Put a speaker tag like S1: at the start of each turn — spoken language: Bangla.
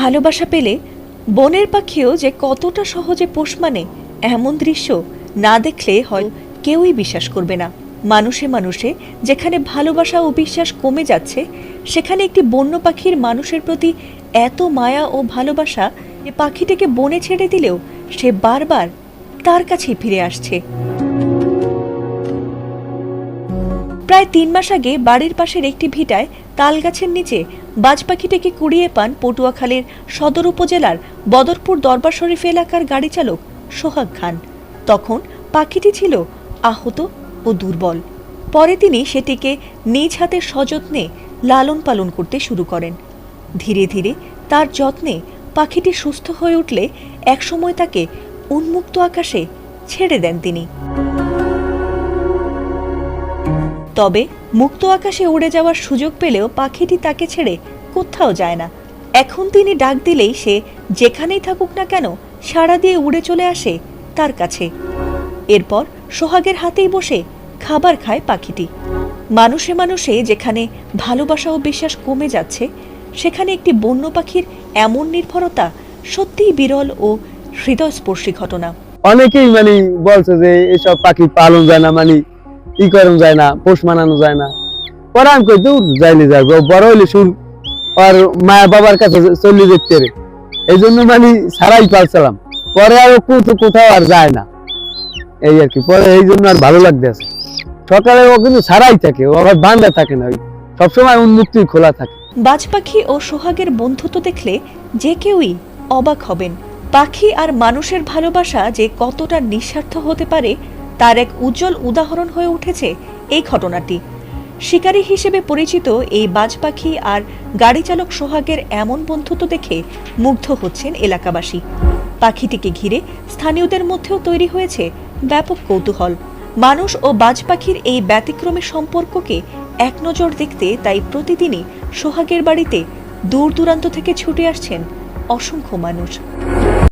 S1: ভালোবাসা পেলে বনের পাখিও যে কতটা সহজে পোষ মানে এমন দৃশ্য না দেখলে হয় কেউই বিশ্বাস করবে না। মানুষে মানুষে যেখানে ভালোবাসা ও বিশ্বাস কমে যাচ্ছে, সেখানে একটি বন্য পাখির মানুষের প্রতি এত মায়া ও ভালোবাসা যে পাখিটিকে বনে ছেড়ে দিলেও সে বারবার তার কাছেই ফিরে আসছে। প্রায় ৩ মাস আগে বাড়ির পাশের একটি ভিটায় তালগাছের নিচে বাজ পাখিটিকে কুড়িয়ে পান পটুয়াখালীর সদর উপজেলার বদরপুর দরবার শরীফ এলাকার গাড়ি চালক সোহাগ খান। তখন পাখিটি ছিল আহত ও দুর্বল। পরে তিনি সেটিকে নিজ হাতে সযত্নে লালন পালন করতে শুরু করেন। ধীরে ধীরে তার যত্নে পাখিটি সুস্থ হয়ে উঠলে একসময় তাকে উন্মুক্ত আকাশে ছেড়ে দেন তিনি। তবে মুক্ত আকাশে উড়ে যাওয়ার সুযোগ পেলেও পাখিটি তাকে ছেড়ে কোথাও যায় না। এখন তিনি ডাক দিলেই সে যেখানেই থাকুক না কেন সাড়া দিয়ে উড়ে চলে আসে তার কাছে। এরপর সোহাগের হাতেই বসে খাবার খায় পাখিটি। মানুষে মানুষে যেখানে ভালোবাসা ও বিশ্বাস কমে যাচ্ছে, সেখানে একটি বন্য পাখির এমন নির্ভরতা সত্যিই বিরল ও হৃদয়স্পর্শী ঘটনা।
S2: অনেকেই বলছে যে এসব পাখি পালন যায় না, ই করানো যায় না, পোষ মানানো যায় না। পরে আমি কই দূর যাইলে যাবো, বড় হইলে শুন আর মায়ের বাবার কাছে চলে যেতে রে, এই জন্য সারাই পালছিলাম। পরে আর কোথাও আর যায় না, এই আর কি। পরে এই জন্য আর ভালো লাগতে আছে। সকালে ও কিন্তু সারাই থাকে, ও আবার বান্ধা থাকে না, সবসময় উন্মুক্তই খোলা থাকে।
S1: বাজ পাখি ও সোহাগের বন্ধুত্ব দেখলে যে কেউই অবাক হবেন। পাখি আর মানুষের ভালোবাসা যে কতটা নিঃস্বার্থ হতে পারে তার এক উজ্জ্বল উদাহরণ হয়ে উঠেছে এই ঘটনাটি। শিকারী হিসেবে পরিচিত এই বাজ পাখি আর গাড়ি চালক সোহাগের এমন বন্ধুত্ব দেখে মুগ্ধ হচ্ছেন এলাকাবাসী। পাখিটিকে ঘিরে স্থানীয়দের মধ্যেও তৈরি হয়েছে ব্যাপক কৌতূহল। মানুষ ও বাজ পাখির এই ব্যতিক্রমী সম্পর্ককে এক নজর দেখতে তাই প্রতিদিনই সোহাগের বাড়িতে দূর দূরান্ত থেকে ছুটে আসছেন অসংখ্য মানুষ।